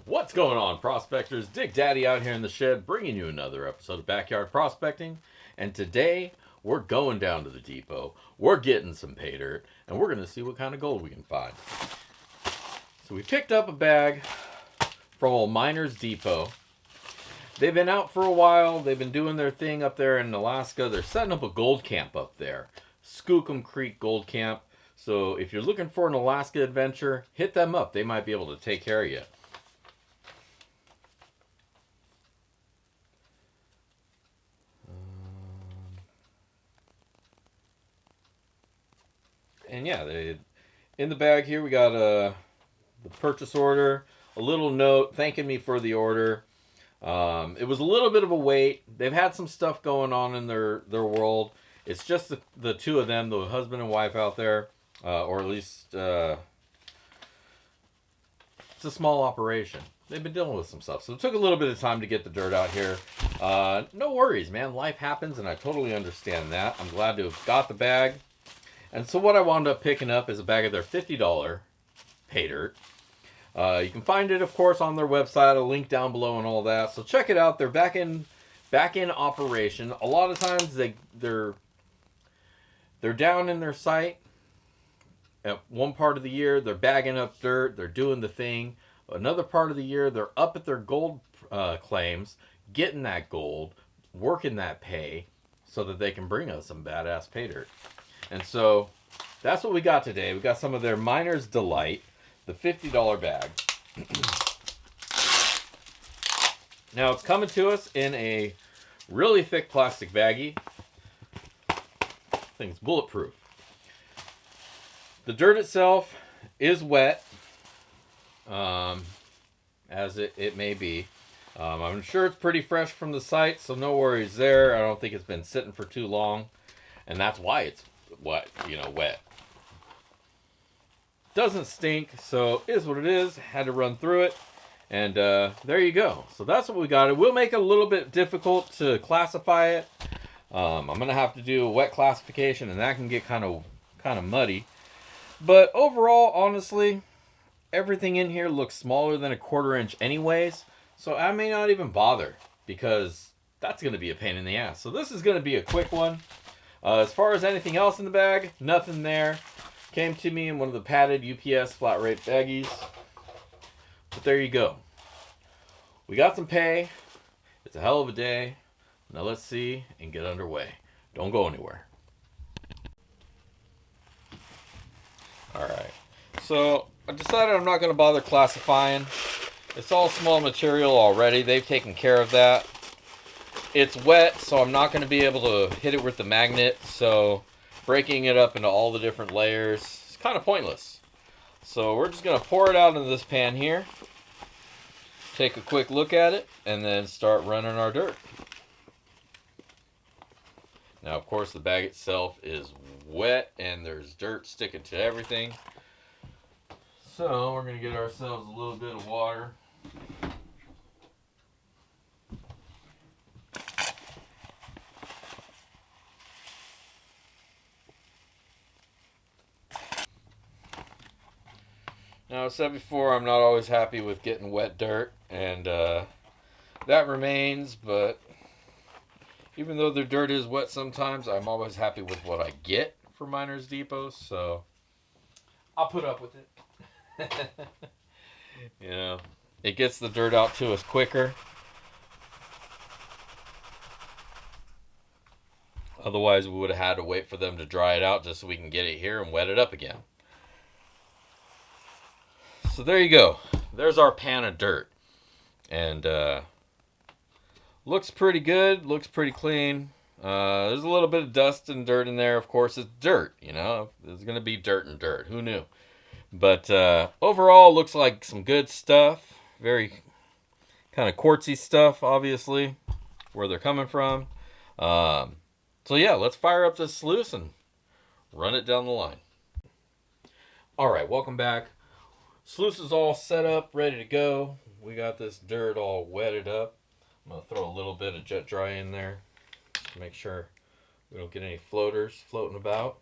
What's going on, prospectors? Dig Daddy out here in the shed, bringing you another episode of Backyard Prospecting. And today, we're going down to the depot. We're getting some pay dirt, and we're going to see what kind of gold we can find. So we picked up a bag from old Miners Depot. They've been out for a while. They've been doing their thing up there in Alaska. They're setting up a gold camp up there. Skookum Creek Gold Camp. So if you're looking for an Alaska adventure, hit them up. They might be able to take care of you. And yeah, in the bag here we got the purchase order, a little note thanking me for the order. It was a little bit of a wait. They've had some stuff going on in their world. It's just the two of them, the husband and wife out there, or at least it's a small operation. They've been dealing with some stuff, so it took a little bit of time to get the dirt out here. No worries, man. Life happens, and I totally understand that. I'm glad to have got the bag. And so what I wound up picking up is a bag of their $50 pay dirt. You can find it, of course, on their website. A link down below and all that. So check it out. They're back in operation. A lot of times they're down in their site. At one part of the year, they're bagging up dirt. They're doing the thing. Another part of the year, they're up at their gold claims, getting that gold, working that pay, so that they can bring us some badass pay dirt. And so that's what we got today. We got some of their Miner's Delight, the $50 bag. Now it's coming to us in a really thick plastic baggie. Thing's bulletproof. The dirt itself is wet, as it may be. I'm sure it's pretty fresh from the site, so no worries there. I don't think it's been sitting for too long, and that's why it's wet. Doesn't stink, so it is what it is. Had to run through it, and there you go. So that's what we got. It will make it a little bit difficult to classify it. I'm gonna have to do a wet classification, and that can get kind of muddy. But overall, honestly, everything in here looks smaller than a 1/4 inch anyways, so I may not even bother, because that's gonna be a pain in the ass. So this is gonna be a quick one. As far as anything else in the bag, nothing there. Came to me in one of the padded UPS flat rate baggies. But there you go. We got some pay. It's a hell of a day. Now let's see and get underway. Don't go anywhere. Alright. So I decided I'm not going to bother classifying. It's all small material already. They've taken care of that. It's wet, so I'm not going to be able to hit it with the magnet, so breaking it up into all the different layers is kind of pointless. So we're just going to pour it out into this pan here, take a quick look at it, and then start running our dirt. Now, of course, the bag itself is wet, and there's dirt sticking to everything. So we're going to get ourselves a little bit of water. Now, I said before, I'm not always happy with getting wet dirt, and that remains, but even though the dirt is wet sometimes, I'm always happy with what I get for Miners Depot, so I'll put up with it. You know, it gets the dirt out to us quicker. Otherwise, we would have had to wait for them to dry it out just so we can get it here and wet it up again. So there you go. There's our pan of dirt. And looks pretty good. Looks pretty clean. There's a little bit of dust and dirt in there. Of course, it's dirt. You know, there's going to be dirt and dirt. Who knew? But overall, looks like some good stuff. Very kind of quartzy stuff, obviously, where they're coming from. So yeah, let's fire up this sluice and run it down the line. All right, welcome back. Sluice is all set up, ready to go. We got this dirt all wetted up. I'm going to throw a little bit of jet dry in there to make sure we don't get any floaters floating about.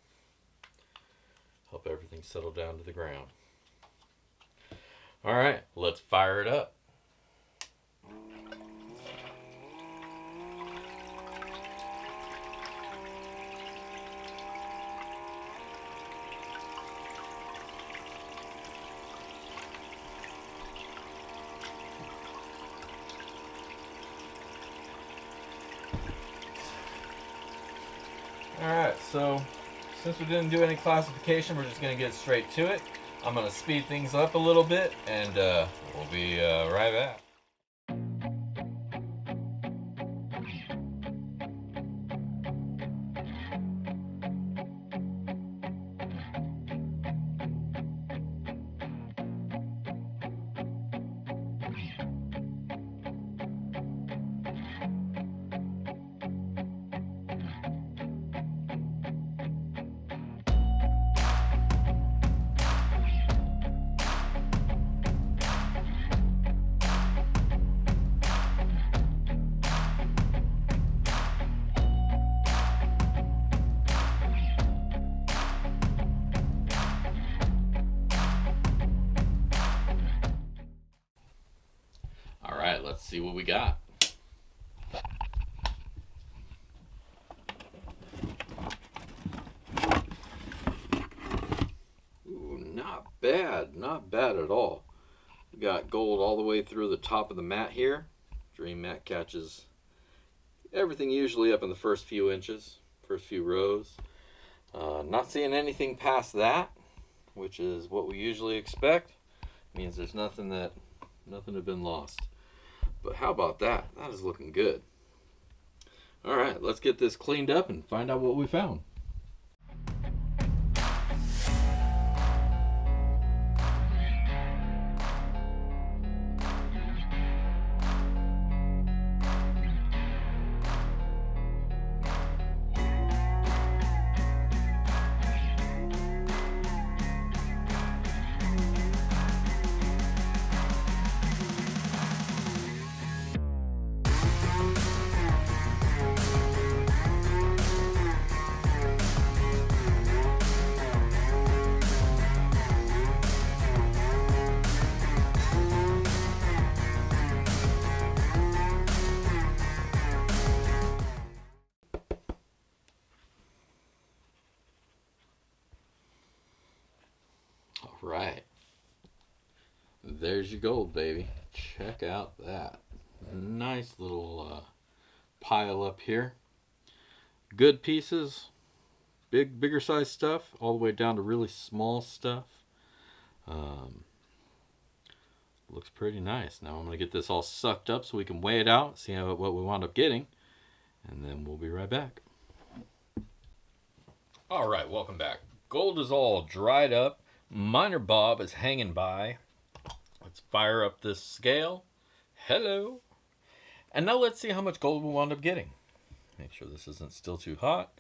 help everything settle down to the ground. All right, let's fire it up. Alright, so since we didn't do any classification, we're just going to get straight to it. I'm going to speed things up a little bit, and we'll be right back. Alright, let's see what we got. Ooh, not bad. Not bad at all. We got gold all the way through the top of the mat here. Dream mat catches everything usually up in the first few inches, first few rows. Not seeing anything past that, which is what we usually expect. Means there's nothing had been lost. But how about that? That is looking good. All right, let's get this cleaned up and find out what we found. Right, there's your gold, baby. Check out that nice little pile up here. Good pieces, bigger size stuff, all the way down to really small stuff. Looks pretty nice. Now I'm going to get this all sucked up so we can weigh it out, see what we wound up getting, and then we'll be right back. All right, welcome back. Gold is all dried up. Miner Bob is hanging by. Let's fire up this scale. Hello. And now let's see how much gold we wound up getting. Make sure this isn't still too hot.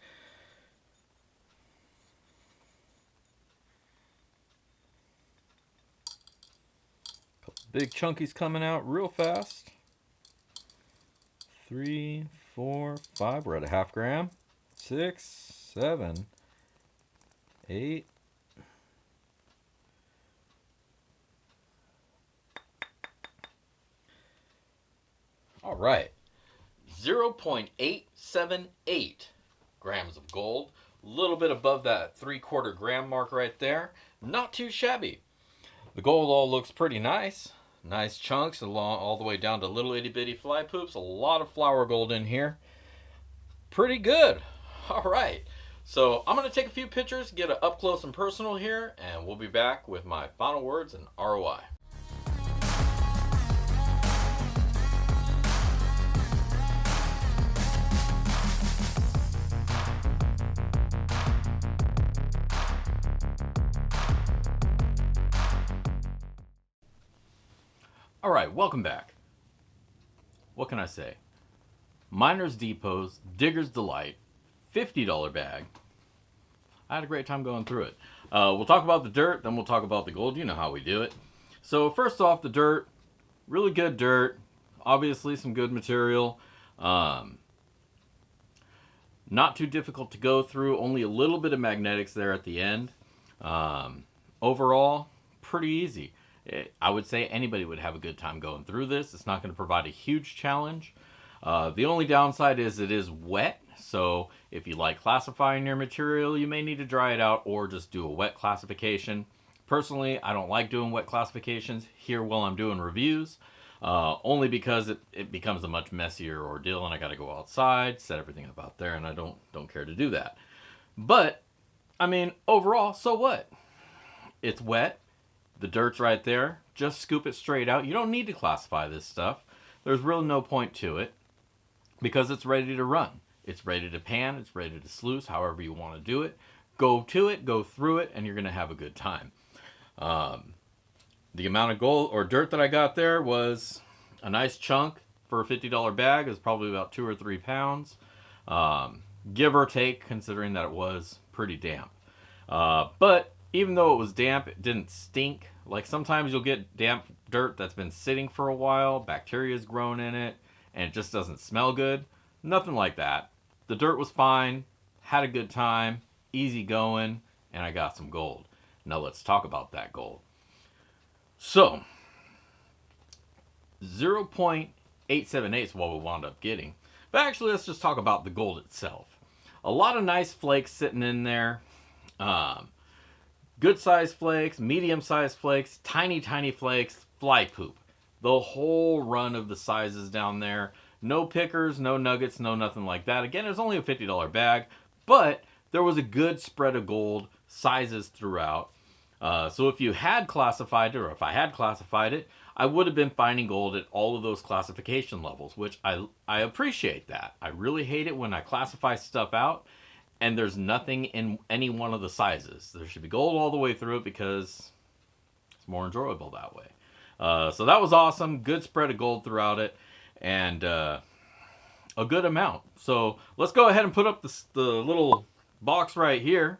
Couple big chunkies coming out real fast. 3, 4, 5. We're at a half gram. 6, 7, 8. All right, 0.878 grams of gold. A little bit above that 3/4 gram mark right there. Not too shabby. The gold all looks pretty nice. Nice chunks all the way down to little itty bitty fly poops. A lot of flower gold in here. Pretty good. All right. So I'm going to take a few pictures, get it up close and personal here, and we'll be back with my final words and ROI. All right, welcome back. What can I say? Miner's Depot's Digger's Delight, $50 bag. I had a great time going through it. We'll talk about the dirt, then we'll talk about the gold. You know how we do it. So first off, the dirt. Really good dirt. Obviously some good material. Not too difficult to go through. Only a little bit of magnetics there at the end. Overall, pretty easy. I would say anybody would have a good time going through this. It's not going to provide a huge challenge. The only downside is it is wet, so if you like classifying your material, you may need to dry it out or just do a wet classification. Personally, I don't like doing wet classifications here while I'm doing reviews, only because it becomes a much messier ordeal and I got to go outside, set everything up out there, and I don't care to do that. But, I mean, overall, so what? It's wet. The dirt's right there. Just scoop it straight out. You don't need to classify this stuff. There's really no point to it because it's ready to run. It's ready to pan. It's ready to sluice, however you want to do it. Go to it, go through it, and you're going to have a good time. The amount of gold or dirt that I got there was a nice chunk for a $50 bag. It was probably about 2 or 3 pounds. Give or take, considering that it was pretty damp. But even though it was damp, it didn't stink. Like sometimes you'll get damp dirt that's been sitting for a while, bacteria's grown in it, and it just doesn't smell good. Nothing like that. The dirt was fine, had a good time, easy going, and I got some gold. Now let's talk about that gold. So, 0.878 is what we wound up getting. But actually, let's just talk about the gold itself. A lot of nice flakes sitting in there. Good sized flakes, medium sized flakes, tiny flakes, fly poop. The whole run of the sizes down there. No pickers, no nuggets, no nothing like that. Again, it was only a $50 bag, but there was a good spread of gold sizes throughout. So if you had classified it, or if I had classified it, I would have been finding gold at all of those classification levels, which I appreciate that. I really hate it when I classify stuff out and there's nothing in any one of the sizes. There should be gold all the way through it because it's more enjoyable that way. So that was awesome. Good spread of gold throughout it, and a good amount. So let's go ahead and put up the little box right here.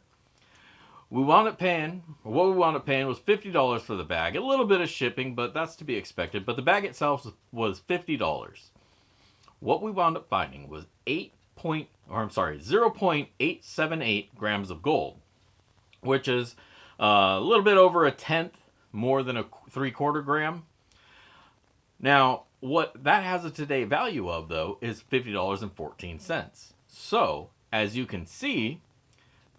What we wound up paying was $50 for the bag. A little bit of shipping, but that's to be expected. But the bag itself was $50. What we wound up finding was 0.878 grams of gold, which is a little bit over a tenth more than a 3/4 gram. Now, what that has a today value of, though, is $50.14. So, as you can see,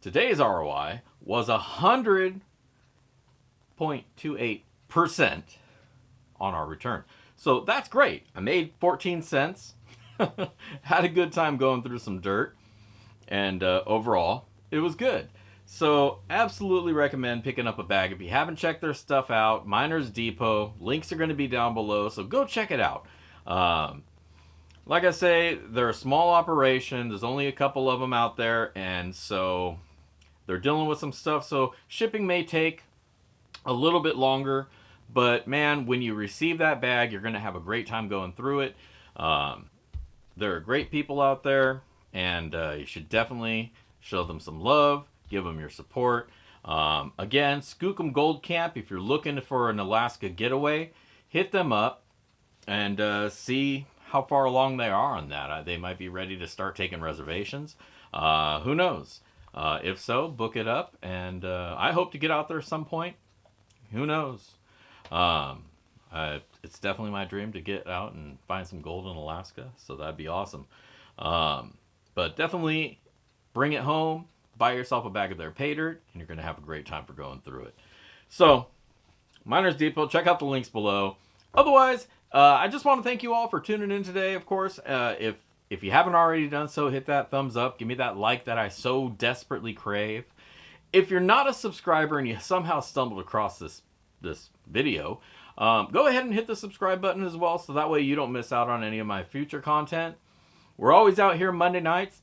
today's ROI was 100.28% on our return. So that's great. I made 14 cents. Had a good time going through some dirt. And overall, it was good. So absolutely recommend picking up a bag. If you haven't checked their stuff out, Miners Depot. Links are going to be down below. So go check it out. Like I say, they're a small operation. There's only a couple of them out there. And so they're dealing with some stuff, so shipping may take a little bit longer. But man, when you receive that bag, you're going to have a great time going through it. There are great people out there, and you should definitely show them some love, give them your support. Again, Skookum Gold Camp, if you're looking for an Alaska getaway, hit them up and see how far along they are on that. They might be ready to start taking reservations. Who knows? If so, book it up, and I hope to get out there at some point. Who knows? It's definitely my dream to get out and find some gold in Alaska, so that'd be awesome. But definitely bring it home, buy yourself a bag of their Paydirt, and you're going to have a great time for going through it. So, Miners Depot, check out the links below. Otherwise, I just want to thank you all for tuning in today, of course. If you haven't already done so, hit that thumbs up. Give me that like that I so desperately crave. If you're not a subscriber and you somehow stumbled across this video, go ahead and hit the subscribe button as well, so that way you don't miss out on any of my future content. We're always out here Monday nights,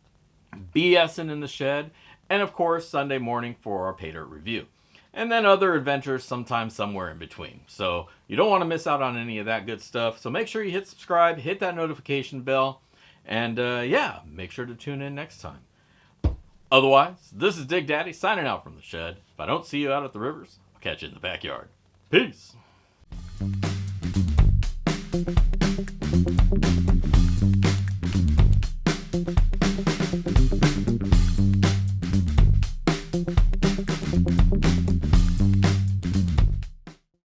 BSing in the shed, and of course Sunday morning for our Paydirt review. And then other adventures sometime somewhere in between. So you don't want to miss out on any of that good stuff. So make sure you hit subscribe, hit that notification bell, and yeah, make sure to tune in next time. Otherwise, this is Dig Daddy signing out from the shed. If I don't see you out at the rivers, I'll catch you in the backyard. Peace.